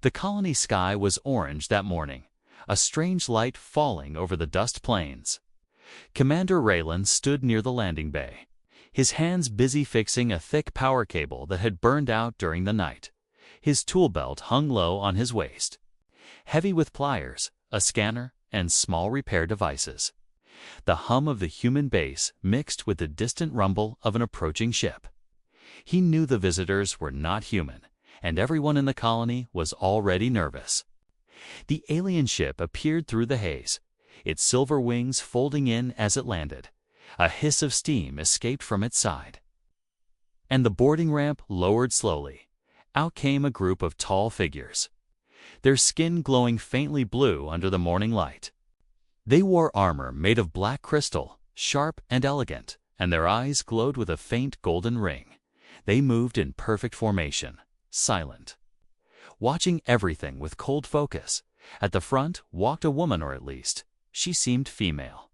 The colony sky was orange that morning, a strange light falling over the dust plains. Commander Raylan stood near the landing bay, his hands busy fixing a thick power cable that had burned out during the night. His tool belt hung low on his waist, heavy with pliers, a scanner, and small repair devices. The hum of the human base mixed with the distant rumble of an approaching ship. He knew the visitors were not human, and everyone in the colony was already nervous. The alien ship appeared through the haze, its silver wings folding in as it landed. A hiss of steam escaped from its side. And the boarding ramp lowered slowly. Out came a group of tall figures, their skin glowing faintly blue under the morning light. They wore armor made of black crystal, sharp and elegant, and their eyes glowed with a faint golden ring. They moved in perfect formation, silent, watching everything with cold focus. At the front walked a woman, or at least, she seemed female.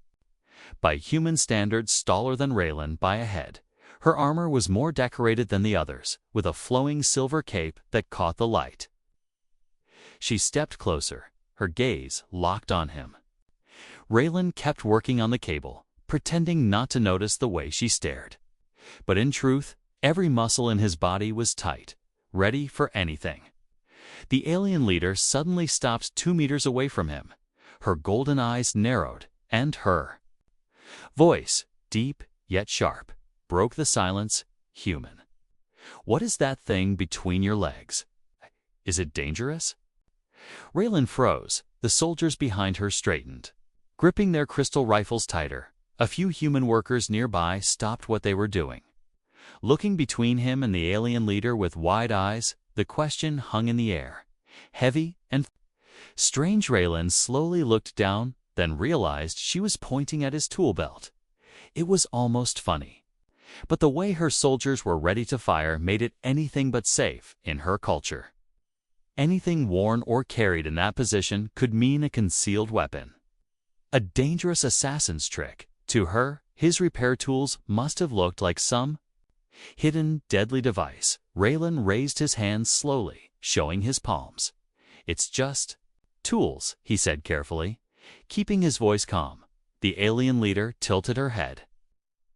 By human standards, taller than Raylan by a head. Her armor was more decorated than the others, with a flowing silver cape that caught the light. She stepped closer, her gaze locked on him. Raylan kept working on the cable, pretending not to notice the way she stared. But in truth, every muscle in his body was tight, ready for anything. The alien leader suddenly stopped 2 meters away from him. Her golden eyes narrowed, and her voice, deep yet sharp, broke the silence. Human. What is that thing between your legs? Is it dangerous? Raylan froze. The soldiers behind her straightened, gripping their crystal rifles tighter. A few human workers nearby stopped what they were doing. Looking between him and the alien leader with wide eyes, the question hung in the air, heavy and strange. Raylan slowly looked down, then realized she was pointing at his tool belt. It was almost funny. But the way her soldiers were ready to fire made it anything but safe in her culture. Anything worn or carried in that position could mean a concealed weapon. A dangerous assassin's trick. To her, his repair tools must have looked like some hidden, deadly device. Raylan raised his hands slowly, showing his palms. "It's just tools," he said carefully, keeping his voice calm. The alien leader tilted her head,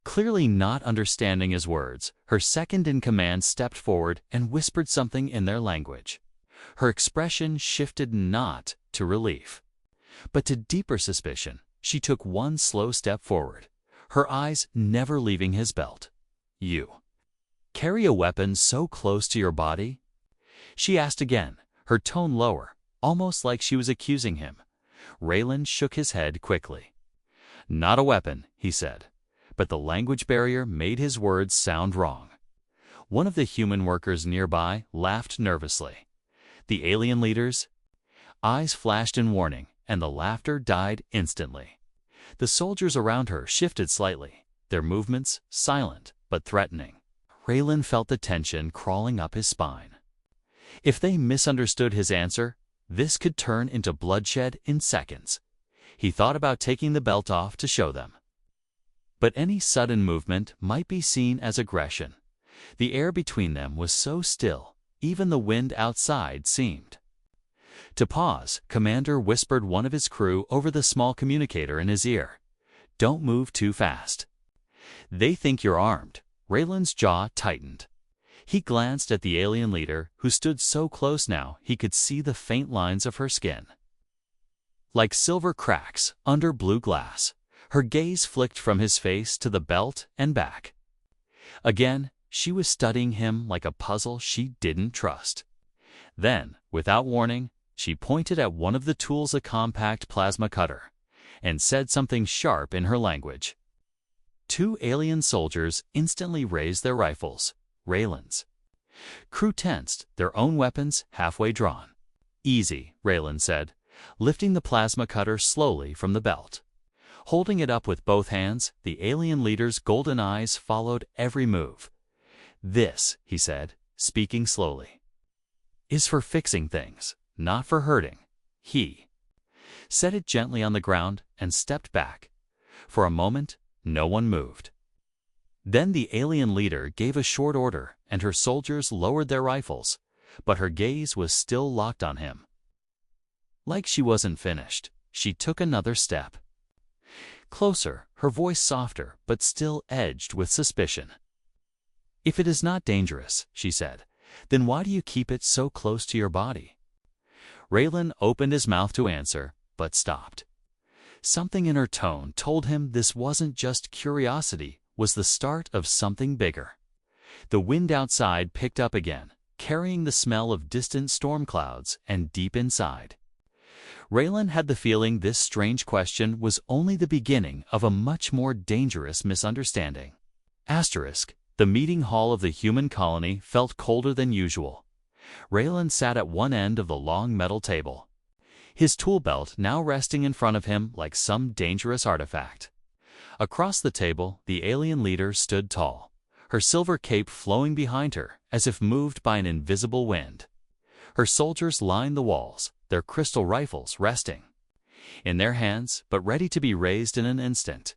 clearly not understanding his words. Her second-in-command stepped forward and whispered something in their language. Her expression shifted not to relief, but to deeper suspicion. She took one slow step forward, her eyes never leaving his belt. "You carry a weapon so close to your body?" she asked again, her tone lower, almost like she was accusing him. Raylan shook his head quickly. "Not a weapon," he said, but the language barrier made his words sound wrong. One of the human workers nearby laughed nervously. The alien leader's eyes flashed in warning, and the laughter died instantly. The soldiers around her shifted slightly, their movements silent but threatening. Raylan felt the tension crawling up his spine. If they misunderstood his answer, this could turn into bloodshed in seconds. He thought about taking the belt off to show them. But any sudden movement might be seen as aggression. The air between them was so still, even the wind outside seemed to pause. Commander whispered one of his crew over the small communicator in his ear. "Don't move too fast. They think you're armed." Raylan's jaw tightened. He glanced at the alien leader, who stood so close now he could see the faint lines of her skin, like silver cracks under blue glass. Her gaze flicked from his face to the belt and back. Again, she was studying him like a puzzle she didn't trust. Then, without warning, she pointed at one of the tools, a compact plasma cutter, and said something sharp in her language. 2 alien soldiers instantly raised their rifles. Raylan's crew tensed, their own weapons halfway drawn. "Easy," Raylan said, lifting the plasma cutter slowly from the belt. Holding it up with both hands, the alien leader's golden eyes followed every move. "This," he said, speaking slowly, "is for fixing things, not for hurting." He set it gently on the ground and stepped back. For a moment, no one moved. Then the alien leader gave a short order, and her soldiers lowered their rifles. but her gaze was still locked on him. Like she wasn't finished, she took another step. Closer, her voice softer, but still edged with suspicion. "If it is not dangerous," she said, "then why do you keep it so close to your body?" Raylan opened his mouth to answer, but stopped. Something in her tone told him this wasn't just curiosity, was the start of something bigger. The wind outside picked up again, carrying the smell of distant storm clouds, and deep inside, Raylan had the feeling this strange question was only the beginning of a much more dangerous misunderstanding. The meeting hall of the human colony felt colder than usual. Raylan sat at one end of the long metal table, his tool belt now resting in front of him like some dangerous artifact. Across the table, the alien leader stood tall, her silver cape flowing behind her as if moved by an invisible wind. Her soldiers lined the walls, their crystal rifles resting in their hands, but ready to be raised in an instant.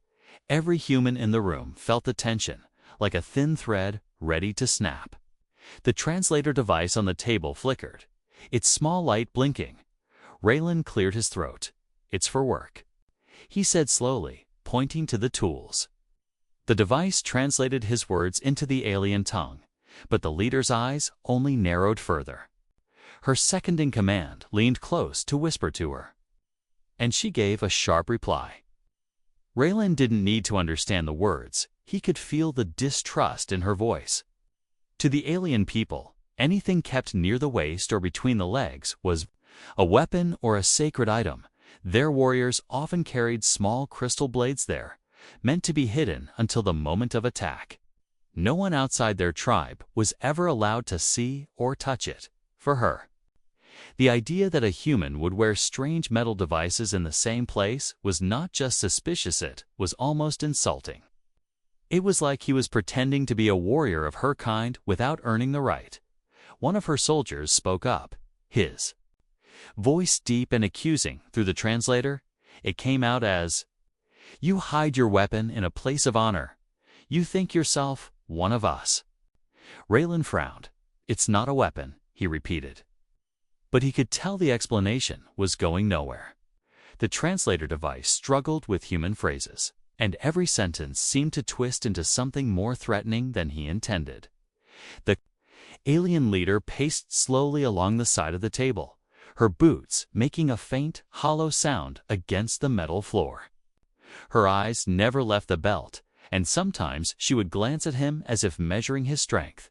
Every human in the room felt the tension, like a thin thread ready to snap. The translator device on the table flickered, its small light blinking. Raylan cleared his throat. "It's for work," he said slowly, pointing to the tools. The device translated his words into the alien tongue, but the leader's eyes only narrowed further. Her second-in-command leaned close to whisper to her, and she gave a sharp reply. Raylan didn't need to understand the words. He could feel the distrust in her voice. To the alien people, anything kept near the waist or between the legs was a weapon or a sacred item. Their warriors often carried small crystal blades there, meant to be hidden until the moment of attack. No one outside their tribe was ever allowed to see or touch it. For her, the idea that a human would wear strange metal devices in the same place was not just suspicious, it was almost insulting. It was like he was pretending to be a warrior of her kind without earning the right. One of her soldiers spoke up, his voice deep and accusing through the translator. It came out as, "You hide your weapon in a place of honor. You think yourself one of us." Raylan frowned. "It's not a weapon," he repeated. But he could tell the explanation was going nowhere. The translator device struggled with human phrases, and every sentence seemed to twist into something more threatening than he intended. The alien leader paced slowly along the side of the table, her boots making a faint, hollow sound against the metal floor. Her eyes never left the belt, and sometimes she would glance at him as if measuring his strength.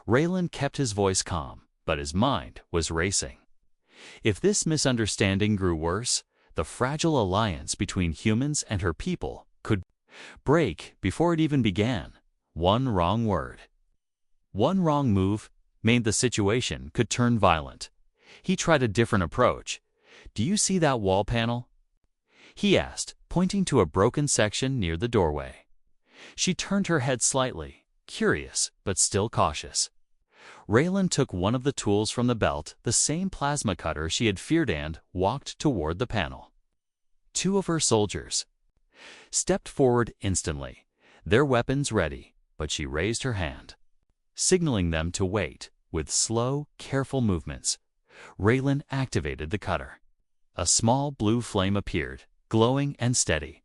Raylan kept his voice calm, but his mind was racing. If this misunderstanding grew worse, the fragile alliance between humans and her people could break before it even began. One wrong word, one wrong move, made the situation could turn violent. He tried a different approach. "Do you see that wall panel?" he asked, pointing to a broken section near the doorway. She turned her head slightly, curious but still cautious. Raylan took one of the tools from the belt, the same plasma cutter she had feared, and walked toward the panel. Two of her soldiers stepped forward instantly, their weapons ready, but she raised her hand, signaling them to wait. With slow, careful movements, Raylan activated the cutter. A small blue flame appeared, glowing and steady.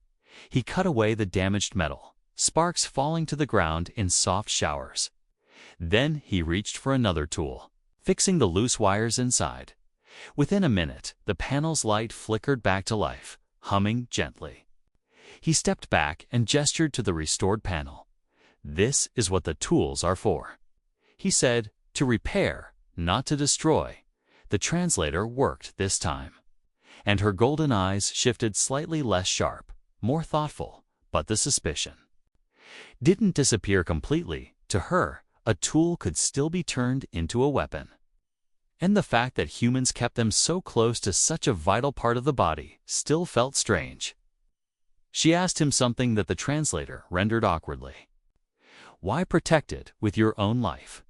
He cut away the damaged metal, sparks falling to the ground in soft showers. Then he reached for another tool, fixing the loose wires inside. Within a minute, the panel's light flickered back to life, humming gently. He stepped back and gestured to the restored panel. "This is what the tools are for," he said, "to repair, not to destroy." The translator worked this time, and her golden eyes shifted slightly less sharp, more thoughtful, but the suspicion didn't disappear completely. To her, a tool could still be turned into a weapon. And the fact that humans kept them so close to such a vital part of the body still felt strange. She asked him something that the translator rendered awkwardly. "Why protect it with your own life?"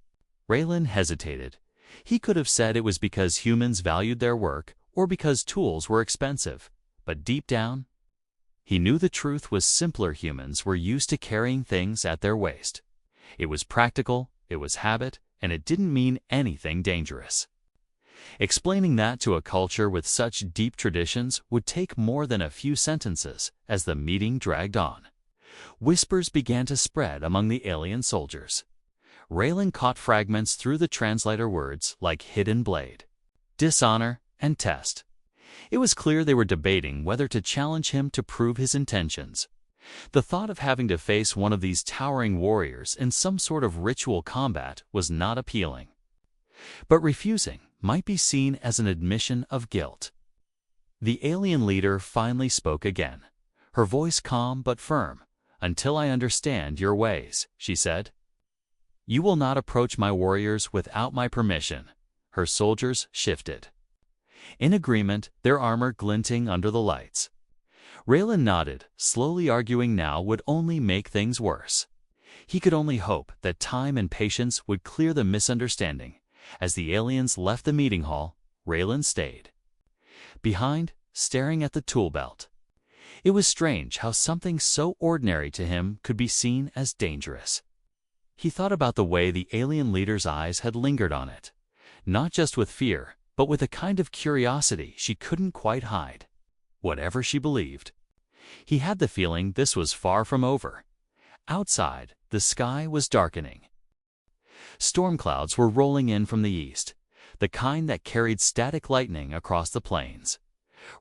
Raylan hesitated. He could have said it was because humans valued their work or because tools were expensive, but deep down, he knew the truth was simpler. Humans were used to carrying things at their waist. It was practical, it was habit, and it didn't mean anything dangerous. Explaining that to a culture with such deep traditions would take more than a few sentences as the meeting dragged on. Whispers began to spread among the alien soldiers. Raylan caught fragments through the translator words like hidden blade, dishonor, and test. It was clear they were debating whether to challenge him to prove his intentions. The thought of having to face one of these towering warriors in some sort of ritual combat was not appealing. But refusing might be seen as an admission of guilt. The alien leader finally spoke again, her voice calm but firm. "Until I understand your ways," she said. "You will not approach my warriors without my permission." Her soldiers shifted. In agreement, their armor glinting under the lights. Raylan nodded, slowly arguing now would only make things worse. He could only hope that time and patience would clear the misunderstanding. As the aliens left the meeting hall, Raylan stayed behind, staring at the tool belt. It was strange how something so ordinary to him could be seen as dangerous. He thought about the way the alien leader's eyes had lingered on it, not just with fear, but with a kind of curiosity she couldn't quite hide. Whatever she believed, he had the feeling this was far from over. Outside, the sky was darkening. Storm clouds were rolling in from the east, the kind that carried static lightning across the plains.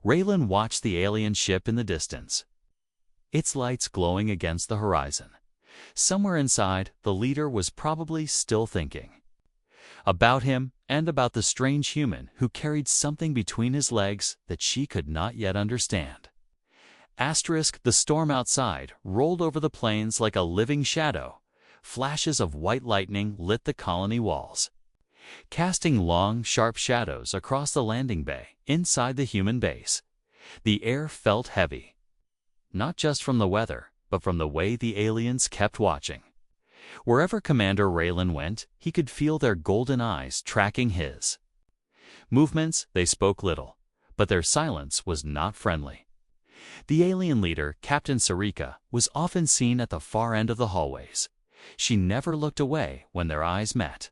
Raylan watched the alien ship in the distance, its lights glowing against the horizon. Somewhere inside, the leader was probably still thinking about him and about the strange human who carried something between his legs that she could not yet understand. The storm outside rolled over the plains like a living shadow. Flashes of white lightning lit the colony walls, casting long, sharp shadows across the landing bay inside the human base. The air felt heavy, not just from the weather, but from the way the aliens kept watching. Wherever Commander Raylan went, he could feel their golden eyes tracking his movements. They spoke little, but their silence was not friendly. The alien leader, Captain Sarika, was often seen at the far end of the hallways. She never looked away when their eyes met,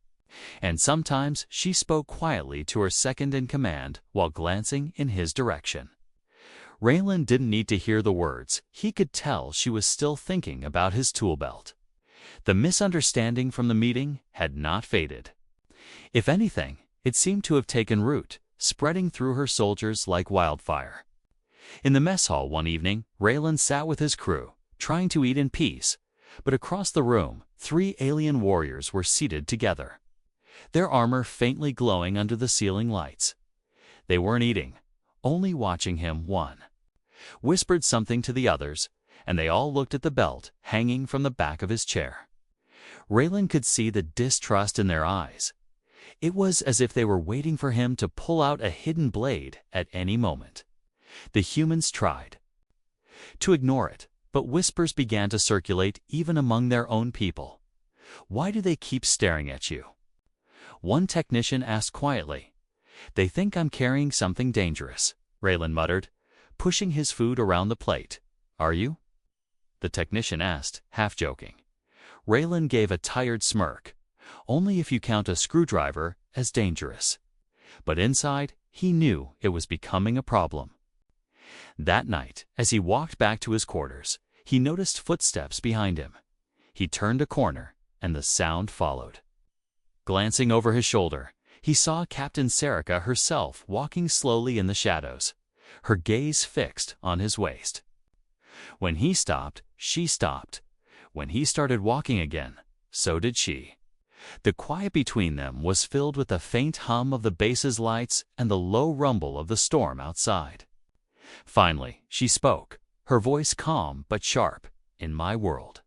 and sometimes she spoke quietly to her second-in-command while glancing in his direction. Raylan didn't need to hear the words. He could tell she was still thinking about his tool belt. The misunderstanding from the meeting had not faded. If anything, it seemed to have taken root, spreading through her soldiers like wildfire. In the mess hall one evening, Raylan sat with his crew, trying to eat in peace. But across the room, 3 alien warriors were seated together, their armor faintly glowing under the ceiling lights. They weren't eating, only watching him. One whispered something to the others, and they all looked at the belt hanging from the back of his chair. Raylan could see the distrust in their eyes. It was as if they were waiting for him to pull out a hidden blade at any moment. The humans tried to ignore it, but whispers began to circulate even among their own people. "Why do they keep staring at you?" One technician asked quietly. "They think I'm carrying something dangerous," Raylan muttered, pushing his food around the plate. "Are you?" the technician asked, half joking. Raylan gave a tired smirk. "Only if you count a screwdriver as dangerous." But inside, he knew it was becoming a problem. That night, as he walked back to his quarters, he noticed footsteps behind him. He turned a corner, and the sound followed. Glancing over his shoulder, he saw Captain Sarika herself walking slowly in the shadows, her gaze fixed on his waist. When he stopped, she stopped. When he started walking again, so did she. The quiet between them was filled with the faint hum of the base's lights and the low rumble of the storm outside. Finally, she spoke, her voice calm but sharp. "In my world,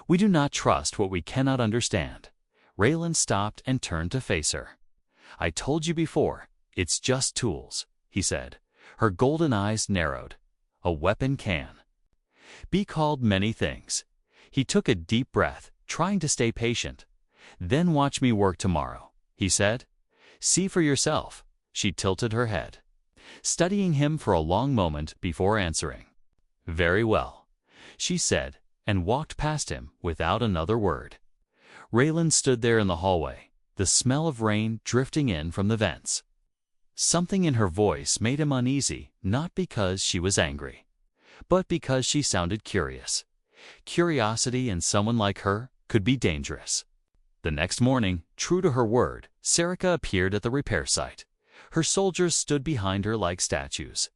we do not trust what we cannot understand." Raylan stopped and turned to face her. "I told you before, it's just tools," he said. Her golden eyes narrowed. "A weapon can be called many things." He took a deep breath, trying to stay patient. "Then watch me work tomorrow," he said. "See for yourself." She tilted her head, studying him for a long moment before answering. "Very well," she said, and walked past him without another word. Raylan stood there in the hallway, the smell of rain drifting in from the vents. Something in her voice made him uneasy, not because she was angry, but because she sounded curious. Curiosity in someone like her could be dangerous. The next morning, true to her word, Sarika appeared at the repair site. Her soldiers stood behind her like statues.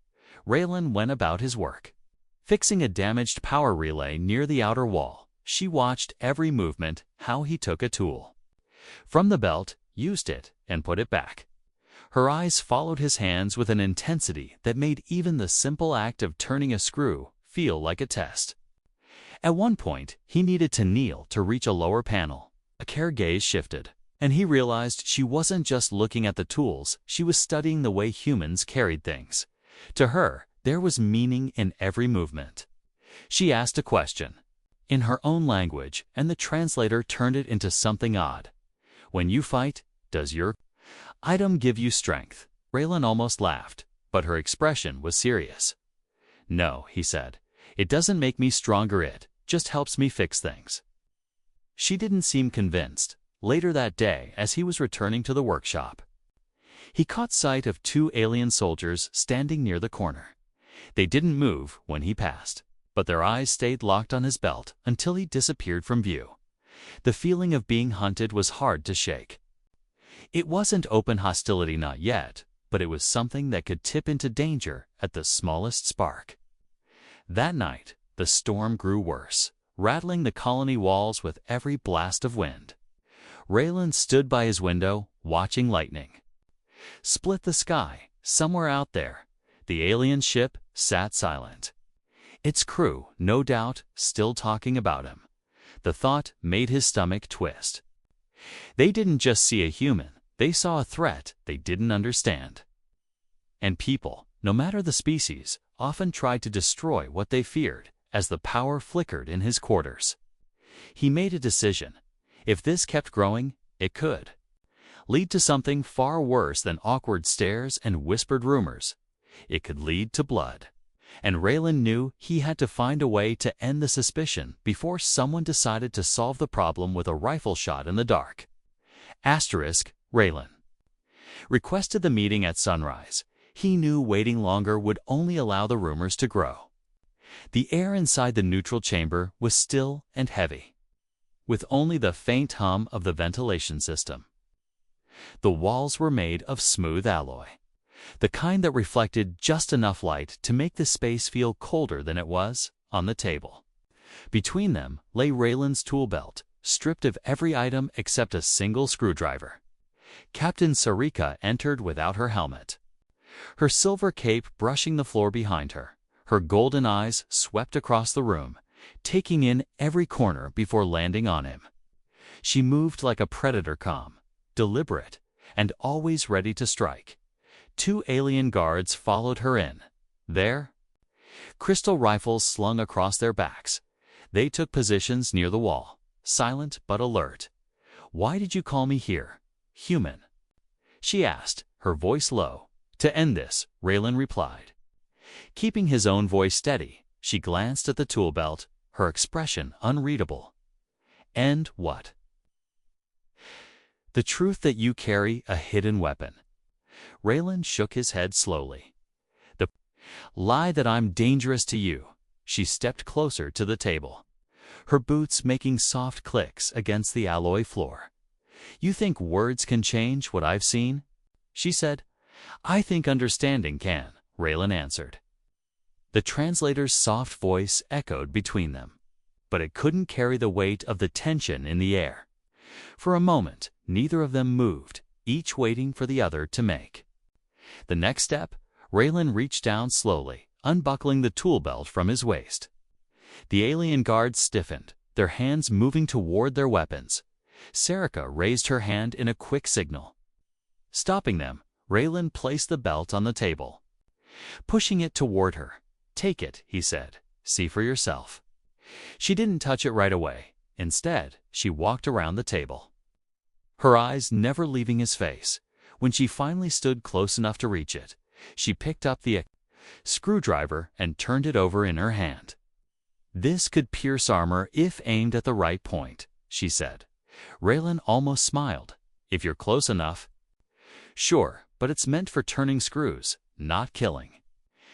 Raylan went about his work. Fixing a damaged power relay near the outer wall, she watched every movement, how he took a tool from the belt, used it, and put it back. Her eyes followed his hands with an intensity that made even the simple act of turning a screw feel like a test. At one point, he needed to kneel to reach a lower panel. Her gaze shifted, and he realized she wasn't just looking at the tools, she was studying the way humans carried things. To her, there was meaning in every movement. She asked a question in her own language, and the translator turned it into something odd. "When you fight, does your item give you strength?" Raylan almost laughed, but her expression was serious. "No," he said. "It doesn't make me stronger, it just helps me fix things." She didn't seem convinced. Later that day, as he was returning to the workshop, he caught sight of two alien soldiers standing near the corner. They didn't move when he passed, but their eyes stayed locked on his belt until he disappeared from view. The feeling of being hunted was hard to shake. It wasn't open hostility, not yet, but it was something that could tip into danger at the smallest spark. That night, the storm grew worse, rattling the colony walls with every blast of wind. Raylan stood by his window, watching lightning split the sky. Somewhere out there, the alien ship sat silent. Its crew, no doubt, still talking about him. The thought made his stomach twist. They didn't just see a human, they saw a threat they didn't understand. And people, no matter the species, often tried to destroy what they feared as the power flickered in his quarters. He made a decision. If this kept growing, it could lead to something far worse than awkward stares and whispered rumors. It could lead to blood. And Raylan knew he had to find a way to end the suspicion before someone decided to solve the problem with a rifle shot in the dark. Raylan requested the meeting at sunrise. He knew waiting longer would only allow the rumors to grow. The air inside the neutral chamber was still and heavy, with only the faint hum of the ventilation system. The walls were made of smooth alloy, the kind that reflected just enough light to make the space feel colder than it was on the table. Between them lay Raylan's tool belt, stripped of every item except a single screwdriver. Captain Sarika entered without her helmet, her silver cape brushing the floor behind her. Her golden eyes swept across the room, taking in every corner before landing on him. She moved like a predator, calm, deliberate, and always ready to strike. Two alien guards followed her in. There, crystal rifles slung across their backs. They took positions near the wall, silent but alert. "Why did you call me here, human?" she asked, her voice low. "To end this," Raylan replied. Keeping his own voice steady, she glanced at the tool belt, her expression unreadable. "And what?" "The truth that you carry a hidden weapon." Raylan shook his head slowly. "The lie that I'm dangerous to you." She stepped closer to the table, her boots making soft clicks against the alloy floor. "You think words can change what I've seen?" she said. "I think understanding can," Raylan answered. The translator's soft voice echoed between them, but it couldn't carry the weight of the tension in the air. For a moment, neither of them moved, each waiting for the other to make the next step. Raylan reached down slowly, unbuckling the tool belt from his waist. The alien guards stiffened, their hands moving toward their weapons. Sarika raised her hand in a quick signal. Stopping them, Raylan placed the belt on the table, pushing it toward her. "Take it," he said. "See for yourself." She didn't touch it right away. Instead, she walked around the table, her eyes never leaving his face. When she finally stood close enough to reach it, she picked up the screwdriver and turned it over in her hand. "This could pierce armor if aimed at the right point," she said. Raylan almost smiled. if you're close enough. Sure, but it's meant for turning screws, not killing.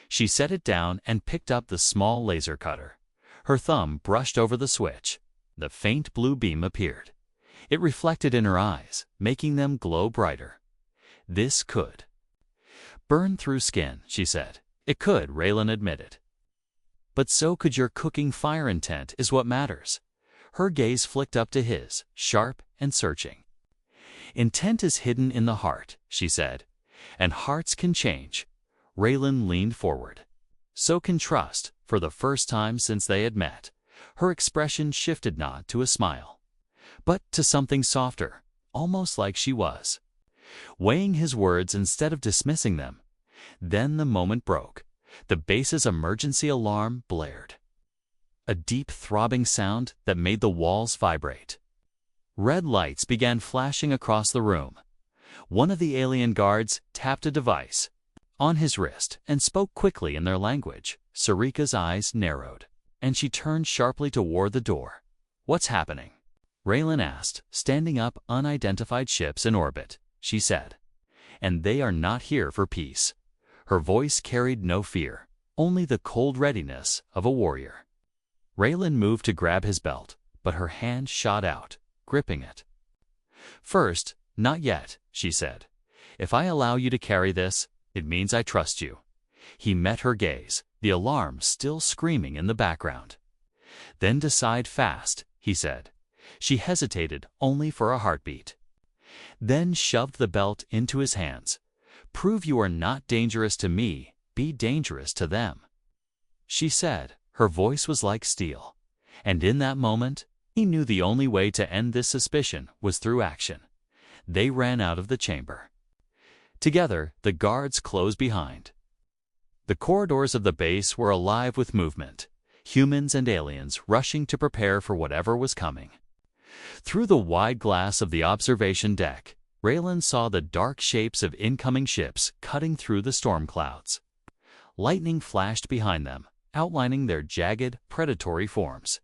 She set it down and picked up the small laser cutter. Her thumb brushed over the switch. The faint blue beam appeared. It reflected in her eyes, making them glow brighter. This could burn through skin, she said. It could, Raylan admitted. But so could your cooking fire. Intent is what matters. Her gaze flicked up to his, sharp and searching. Intent is hidden in the heart, she said, and hearts can change. Raylan leaned forward. So can trust. For the first time since they had met, her expression shifted not to a smile, but to something softer, almost like she was weighing his words instead of dismissing them. Then the moment broke. The base's emergency alarm blared. A deep throbbing sound that made the walls vibrate. Red lights began flashing across the room. One of the alien guards tapped a device on his wrist and spoke quickly in their language. Sarika's eyes narrowed, and she turned sharply toward the door. What's happening? Raylan asked. Standing up, unidentified ships in orbit, she said. And they are not here for peace. Her voice carried no fear, only the cold readiness of a warrior. Raylan moved to grab his belt, but her hand shot out, gripping it. First, not yet, she said. If I allow you to carry this, it means I trust you. He met her gaze, the alarm still screaming in the background. Then decide fast, he said. She hesitated only for a heartbeat. Then shoved the belt into his hands. Prove you are not dangerous to me, be dangerous to them, she said. Her voice was like steel. And in that moment, he knew the only way to end this suspicion was through action. They ran out of the chamber. Together, the guards closed behind. The corridors of the base were alive with movement, humans and aliens rushing to prepare for whatever was coming. Through the wide glass of the observation deck, Raylan saw the dark shapes of incoming ships cutting through the storm clouds. Lightning flashed behind them, outlining their jagged, predatory forms.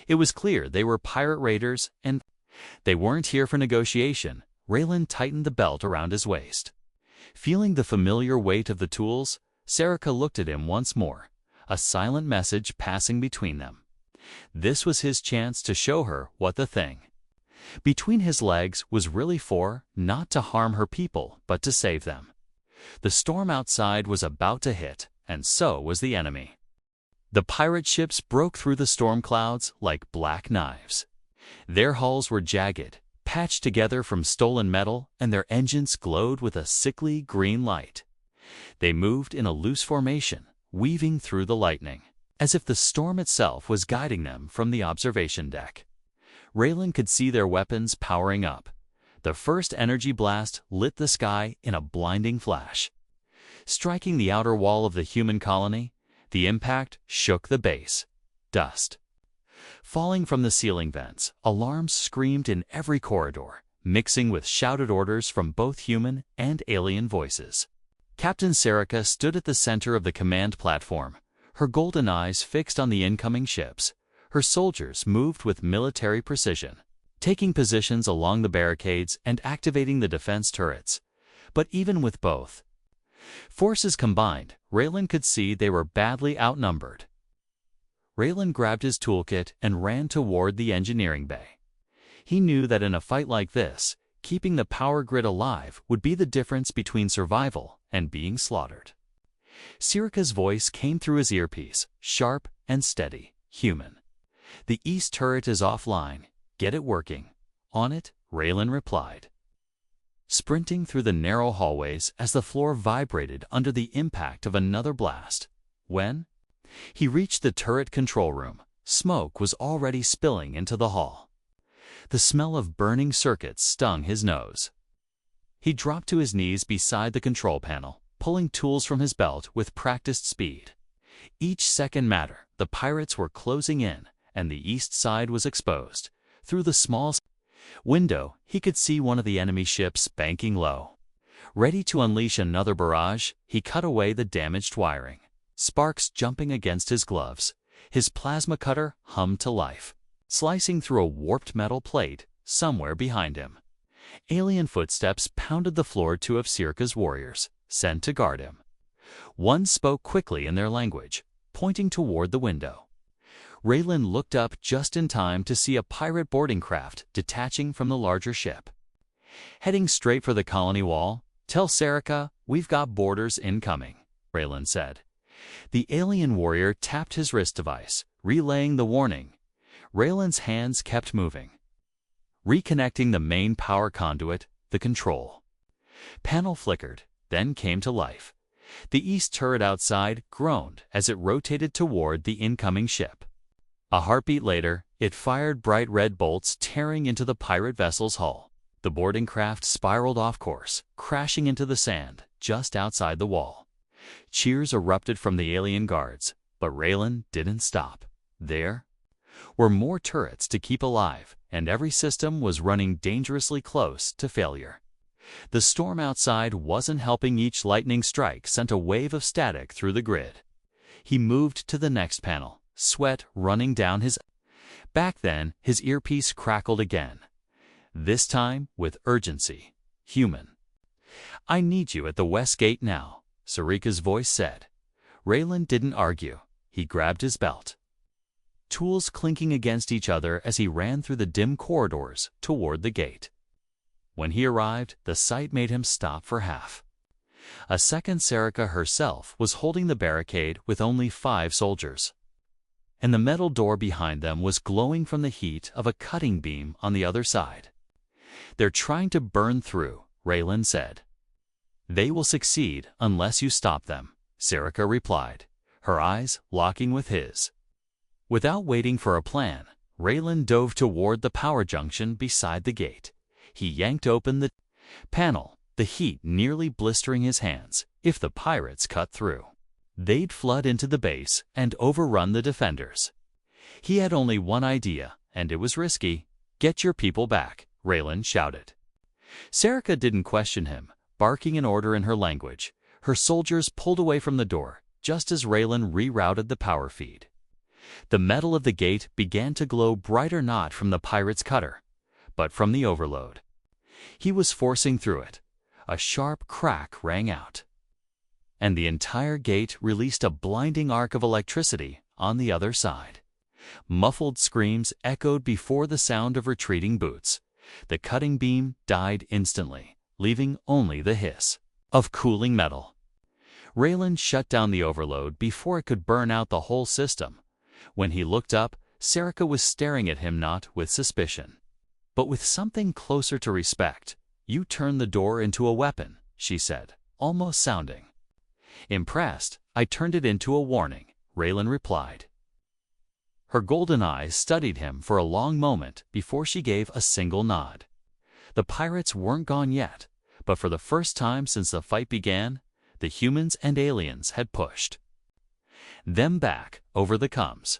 It was clear they were pirate raiders, and they weren't here for negotiation. Raylan tightened the belt around his waist. Feeling the familiar weight of the tools, Sarika looked at him once more, a silent message passing between them. This was his chance to show her what the thing between his legs was really for, not to harm her people, but to save them. The storm outside was about to hit, and so was the enemy. The pirate ships broke through the storm clouds like black knives. Their hulls were jagged, patched together from stolen metal, and their engines glowed with a sickly green light. They moved in a loose formation, weaving through the lightning, as if the storm itself was guiding them from the observation deck. Raylan could see their weapons powering up. The first energy blast lit the sky in a blinding flash. Striking the outer wall of the human colony, the impact shook the base. Dust falling from the ceiling vents, alarms screamed in every corridor, mixing with shouted orders from both human and alien voices. Captain Sarika stood at the center of the command platform, her golden eyes fixed on the incoming ships. Her soldiers moved with military precision, taking positions along the barricades and activating the defense turrets. But even with both forces combined, Raylan could see they were badly outnumbered. Raylan grabbed his toolkit and ran toward the engineering bay. He knew that in a fight like this, keeping the power grid alive would be the difference between survival and being slaughtered. Sarika's voice came through his earpiece, sharp and steady. Human. The east turret is offline. Get it working. On it, Raylan replied, sprinting through the narrow hallways as the floor vibrated under the impact of another blast. When he reached the turret control room, smoke was already spilling into the hall. The smell of burning circuits stung his nose. He dropped to his knees beside the control panel, pulling tools from his belt with practiced speed. Each second mattered. The pirates were closing in, and the east side was exposed. Through the small window, he could see one of the enemy ships banking low. Ready to unleash another barrage, he cut away the damaged wiring. Sparks jumping against his gloves. His plasma cutter hummed to life, slicing through a warped metal plate somewhere behind him. Alien footsteps pounded the floor. Two of Sirka's warriors, sent to guard him. One spoke quickly in their language, pointing toward the window. Raylan looked up just in time to see a pirate boarding craft detaching from the larger ship. Heading straight for the colony wall, "Tell Sirka we've got boarders incoming," Raylan said. The alien warrior tapped his wrist device, relaying the warning. Raylan's hands kept moving, reconnecting the main power conduit, the control panel flickered, then came to life. The east turret outside groaned as it rotated toward the incoming ship. A heartbeat later, it fired bright red bolts tearing into the pirate vessel's hull. The boarding craft spiraled off course, crashing into the sand just outside the wall. Cheers erupted from the alien guards, but Raylan didn't stop. There were more turrets to keep alive, and every system was running dangerously close to failure. The storm outside wasn't helping. Each lightning strike sent a wave of static through the grid. He moved to the next panel, sweat running down his back. Then his earpiece crackled again, this time with urgency. "Human, I need you at the west gate now," Sarika's voice said. Raylan didn't argue. He grabbed his belt, tools clinking against each other as he ran through the dim corridors toward the gate. When he arrived, the sight made him stop for half. A second, Sarika herself was holding the barricade with only 5 soldiers, and the metal door behind them was glowing from the heat of a cutting beam on the other side. "They're trying to burn through," Raylan said. "They will succeed unless you stop them," Sarika replied, her eyes locking with his. Without waiting for a plan, Raylan dove toward the power junction beside the gate. He yanked open the panel, the heat nearly blistering his hands. If the pirates cut through, they'd flood into the base and overrun the defenders. He had only one idea, and it was risky. "Get your people back," Raylan shouted. Sarika didn't question him, barking an order in her language. Her soldiers pulled away from the door, just as Raylan rerouted the power feed. The metal of the gate began to glow brighter, not from the pirate's cutter, but from the overload. He was forcing through it. A sharp crack rang out, and the entire gate released a blinding arc of electricity on the other side. Muffled screams echoed before the sound of retreating boots. The cutting beam died instantly, leaving only the hiss of cooling metal. Raylan shut down the overload before it could burn out the whole system. When he looked up, Sarika was staring at him, not with suspicion, but with something closer to respect. "You turned the door into a weapon," she said, almost sounding impressed. "I turned it into a warning," Raylan replied. Her golden eyes studied him for a long moment before she gave a single nod. The pirates weren't gone yet, but for the first time since the fight began, the humans and aliens had pushed them back over the coms.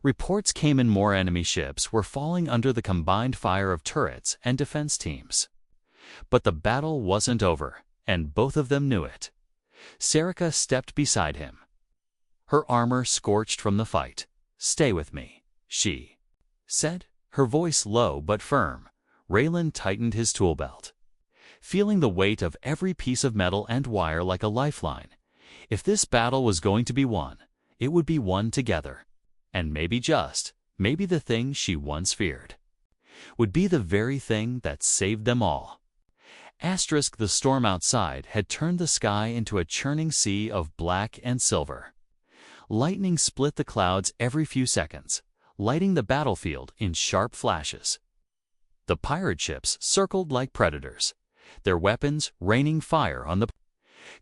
Reports came in more enemy ships were falling under the combined fire of turrets and defense teams. But the battle wasn't over, and both of them knew it. Sarika stepped beside him, her armor scorched from the fight. "Stay with me," she said, her voice low but firm. Raylan tightened his tool belt, feeling the weight of every piece of metal and wire like a lifeline. If this battle was going to be won, it would be won together. And maybe the thing she once feared would be the very thing that saved them all. The storm outside had turned the sky into a churning sea of black and silver. Lightning split the clouds every few seconds, lighting the battlefield in sharp flashes. The pirate ships circled like predators, their weapons raining fire on the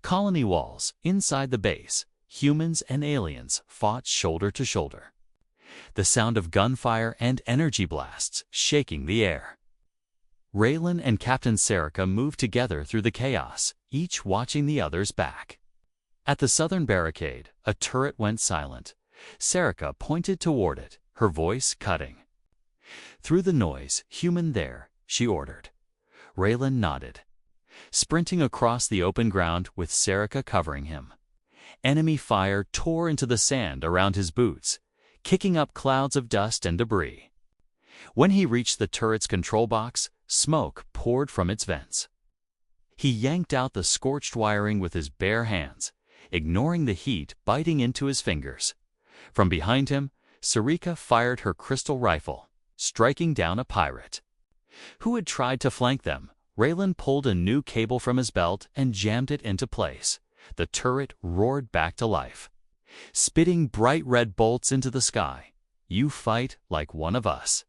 colony walls. Inside the base, humans and aliens fought shoulder to shoulder, the sound of gunfire and energy blasts shaking the air. Raylan and Captain Sarika moved together through the chaos, each watching the other's back. At the southern barricade, a turret went silent. Sarika pointed toward it, her voice cutting through the noise. "Human there," she ordered. Raylan nodded, sprinting across the open ground with Sarika covering him. Enemy fire tore into the sand around his boots, kicking up clouds of dust and debris. When he reached the turret's control box, smoke poured from its vents. He yanked out the scorched wiring with his bare hands, ignoring the heat biting into his fingers. From behind him, Sarika fired her crystal rifle, striking down a pirate who had tried to flank them. Raylan pulled a new cable from his belt and jammed it into place. The turret roared back to life, spitting bright red bolts into the sky. "You fight like one of us,"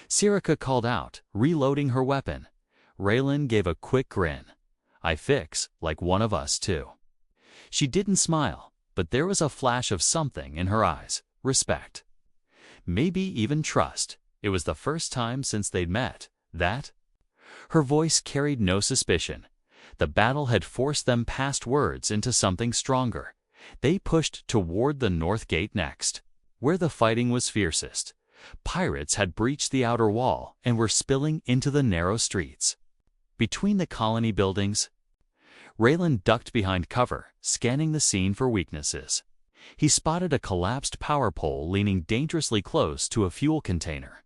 Sarika called out, reloading her weapon. Raylan gave a quick grin. "I fix like one of us, too." She didn't smile, but there was a flash of something in her eyes. Respect. Maybe even trust. It was the first time since they'd met that. Her voice carried no suspicion. The battle had forced them past words into something stronger. They pushed toward the north gate next, where the fighting was fiercest. Pirates had breached the outer wall and were spilling into the narrow streets. Between the colony buildings, Raylan ducked behind cover, scanning the scene for weaknesses. He spotted a collapsed power pole leaning dangerously close to a fuel container.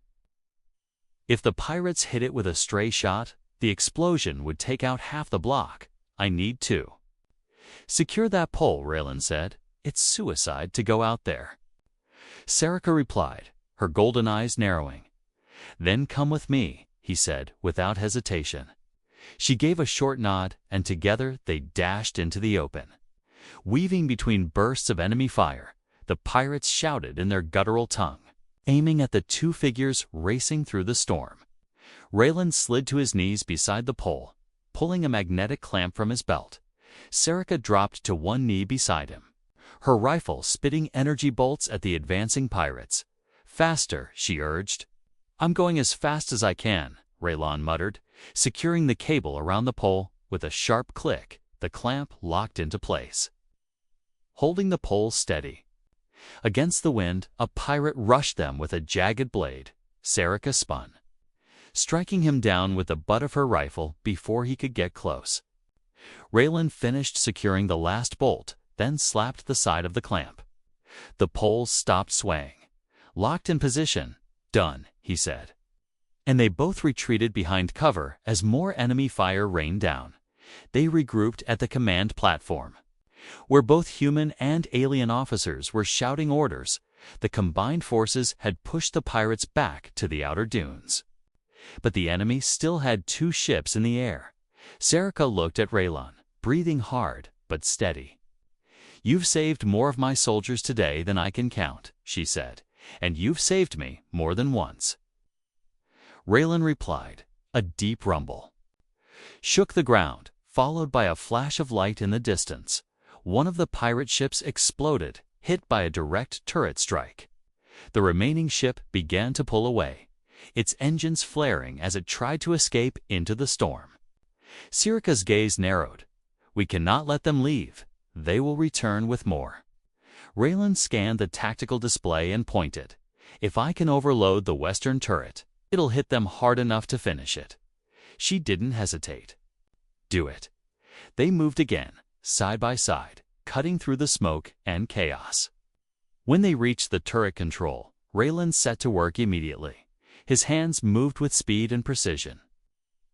If the pirates hit it with a stray shot, the explosion would take out half the block. "I need to secure that pole," Raylan said. "It's suicide to go out there." Sarika replied, her golden eyes narrowing. "Then come with me," he said without hesitation. She gave a short nod, and together they dashed into the open. Weaving between bursts of enemy fire, the pirates shouted in their guttural tongue, aiming at the two figures racing through the storm. Raylan slid to his knees beside the pole, pulling a magnetic clamp from his belt. Sarika dropped to one knee beside him, her rifle spitting energy bolts at the advancing pirates. "Faster," she urged. "I'm going as fast as I can," Raylan muttered, securing the cable around the pole. With a sharp click, the clamp locked into place, holding the pole steady. Against the wind, a pirate rushed them with a jagged blade. Sarika spun, striking him down with the butt of her rifle before he could get close. Raylan finished securing the last bolt, then slapped the side of the clamp. The pole stopped swaying. "Locked in position." "Done," he said. And they both retreated behind cover as more enemy fire rained down. They regrouped at the command platform, where both human and alien officers were shouting orders. The combined forces had pushed the pirates back to the outer dunes. But the enemy still had two ships in the air. Sarika looked at Raylan, breathing hard but steady. "You've saved more of my soldiers today than I can count," she said, "and you've saved me more than once." Raylan replied. A deep rumble shook the ground, followed by a flash of light in the distance. One of the pirate ships exploded, hit by a direct turret strike. The remaining ship began to pull away, its engines flaring as it tried to escape into the storm. Sarika's gaze narrowed. "We cannot let them leave. They will return with more." Raylan scanned the tactical display and pointed. "If I can overload the western turret, it'll hit them hard enough to finish it." She didn't hesitate. "Do it." They moved again, side by side, cutting through the smoke and chaos. When they reached the turret control, Raylan set to work immediately. His hands moved with speed and precision,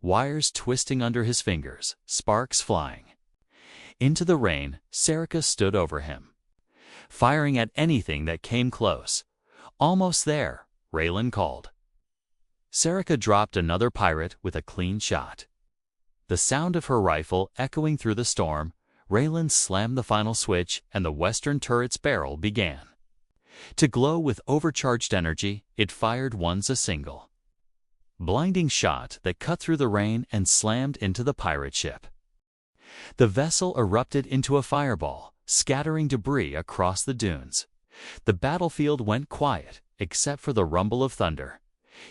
wires twisting under his fingers, sparks flying. Into the rain, Sarika stood over him, firing at anything that came close. "Almost there," Raylan called. Sarika dropped another pirate with a clean shot. The sound of her rifle echoing through the storm, Raylan slammed the final switch and the western turret's barrel began to glow with overcharged energy. It fired once a single, blinding shot that cut through the rain and slammed into the pirate ship. The vessel erupted into a fireball, scattering debris across the dunes. The battlefield went quiet, except for the rumble of thunder.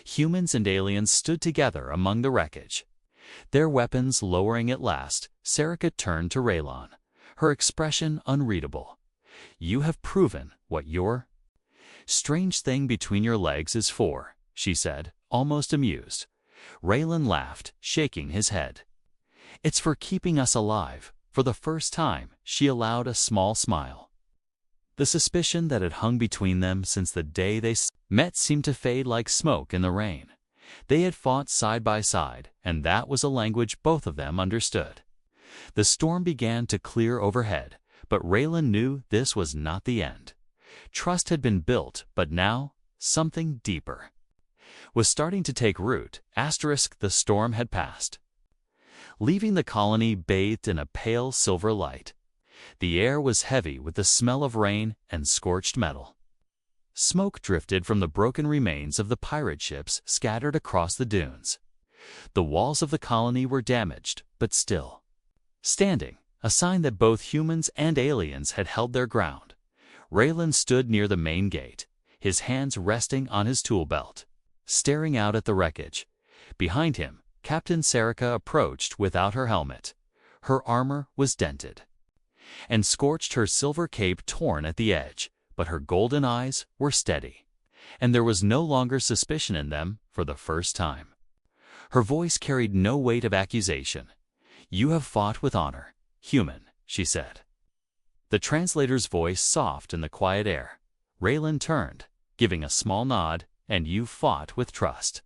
Humans and aliens stood together among the wreckage, their weapons lowering at last. Sarika turned to Raylan, her expression unreadable. "You have proven what your strange thing between your legs is for," she said, almost amused. Raylan laughed, shaking his head. "It's for keeping us alive." For the first time, she allowed a small smile. The suspicion that had hung between them since the day they met seemed to fade like smoke in the rain. They had fought side by side, and that was a language both of them understood. The storm began to clear overhead, but Raylan knew this was not the end. Trust had been built, but now something deeper was starting to take root. The storm had passed, leaving the colony bathed in a pale silver light. The air was heavy with the smell of rain and scorched metal. Smoke drifted from the broken remains of the pirate ships scattered across the dunes. The walls of the colony were damaged, but still standing, a sign that both humans and aliens had held their ground. Raylan stood near the main gate, his hands resting on his tool belt, staring out at the wreckage. Behind him, Captain Serica approached without her helmet. Her armor was dented and scorched, her silver cape torn at the edge, but her golden eyes were steady, and there was no longer suspicion in them for the first time. Her voice carried no weight of accusation. "You have fought with honor, human," she said. The translator's voice soft in the quiet air. Raylan turned, giving a small nod. "And you fought with trust,"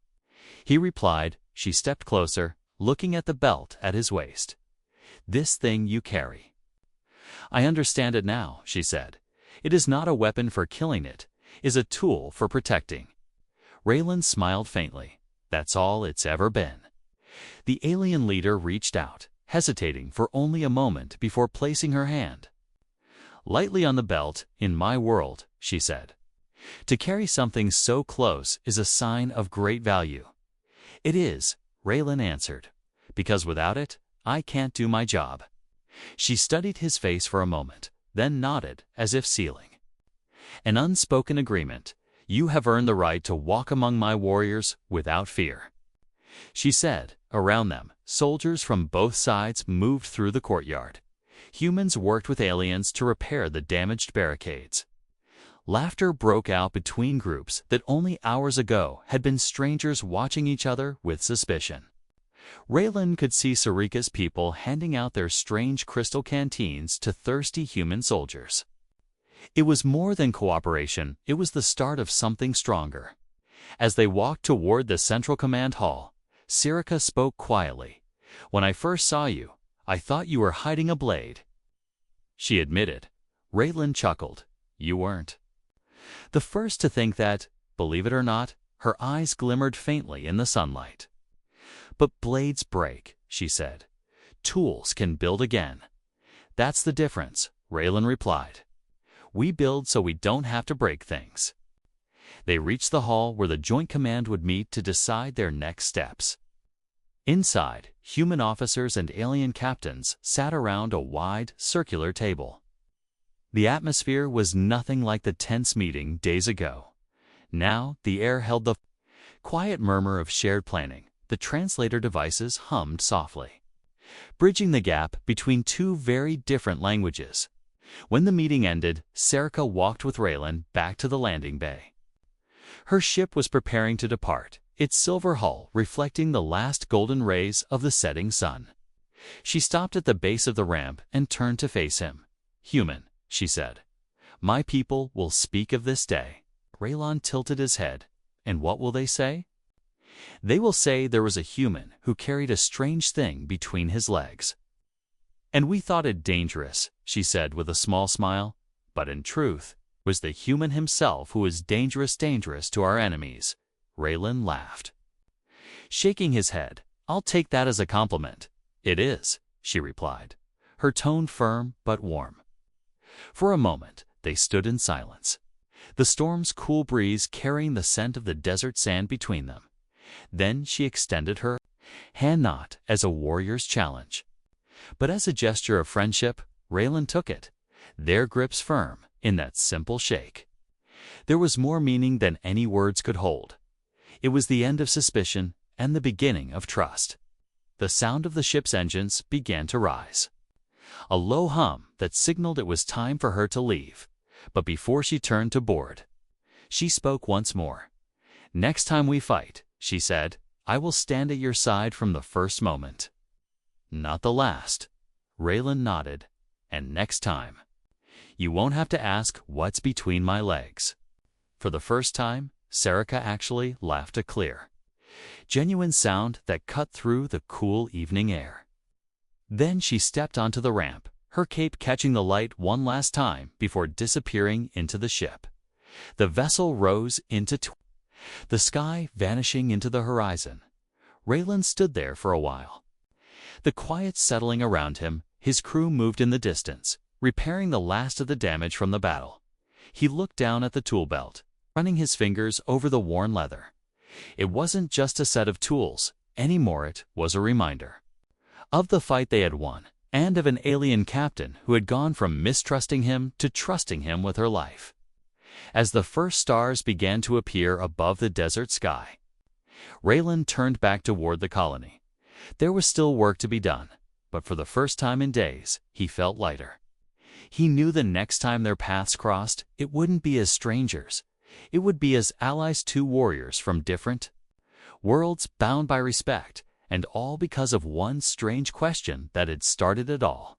he replied. She stepped closer, looking at the belt at his waist. "This thing you carry." "I understand it now," she said. "It is not a weapon for killing, it is a tool for protecting." Raylan smiled faintly. "That's all it's ever been." The alien leader reached out, hesitating for only a moment before placing her hand lightly on the belt. "In my world," she said, "to carry something so close is a sign of great value." "It is," Raylan answered, "because without it, I can't do my job." She studied his face for a moment, then nodded as if sealing an unspoken agreement. "You have earned the right to walk among my warriors without fear," she said. Around them, soldiers from both sides moved through the courtyard. Humans worked with aliens to repair the damaged barricades. Laughter broke out between groups that only hours ago had been strangers watching each other with suspicion. Raylan could see Serica's people handing out their strange crystal canteens to thirsty human soldiers. It was more than cooperation, it was the start of something stronger. As they walked toward the Central Command Hall, Serica spoke quietly. "When I first saw you, I thought you were hiding a blade," she admitted. Raylan chuckled. "You weren't the first to think that, believe it or not." Her eyes glimmered faintly in the sunlight. "But blades break," she said. "Tools can build again." "That's the difference," Raylan replied. "We build so we don't have to break things." They reached the hall where the Joint Command would meet to decide their next steps. Inside, human officers and alien captains sat around a wide, circular table. The atmosphere was nothing like the tense meeting days ago. Now, the air held the quiet murmur of shared planning. The translator devices hummed softly, bridging the gap between two very different languages. When the meeting ended, Serica walked with Raylan back to the landing bay. Her ship was preparing to depart, its silver hull reflecting the last golden rays of the setting sun. She stopped at the base of the ramp and turned to face him. "Human," she said, "my people will speak of this day." Raylan tilted his head. "And what will they say?" "They will say there was a human who carried a strange thing between his legs. And we thought it dangerous," she said with a small smile. "But in truth, it was the human himself who is dangerous to our enemies." Raylan laughed, shaking his head. "I'll take that as a compliment." "It is," she replied, her tone firm but warm. For a moment, they stood in silence, the storm's cool breeze carrying the scent of the desert sand between them. Then she extended her hand, not as a warrior's challenge, but as a gesture of friendship. Raylan took it, their grips firm in that simple shake. There was more meaning than any words could hold. It was the end of suspicion and the beginning of trust. The sound of the ship's engines began to rise, a low hum that signaled it was time for her to leave. But before she turned to board, she spoke once more. "Next time we fight," she said, "I will stand at your side from the first moment." "Not the last." Raylan nodded. "And next time, you won't have to ask what's between my legs." For the first time, Serica actually laughed a clear, genuine sound that cut through the cool evening air. Then she stepped onto the ramp, her cape catching the light one last time before disappearing into the ship. The vessel rose into the sky, vanishing into the horizon. Raylan stood there for a while. The quiet settling around him, his crew moved in the distance, repairing the last of the damage from the battle. He looked down at the tool belt, running his fingers over the worn leather. It wasn't just a set of tools anymore, it was a reminder of the fight they had won, and of an alien captain who had gone from mistrusting him to trusting him with her life. As the first stars began to appear above the desert sky, Raylan turned back toward the colony. There was still work to be done, but for the first time in days, he felt lighter. He knew the next time their paths crossed, it wouldn't be as strangers. It would be as allies, two warriors from different worlds, bound by respect, and all because of one strange question that had started it all.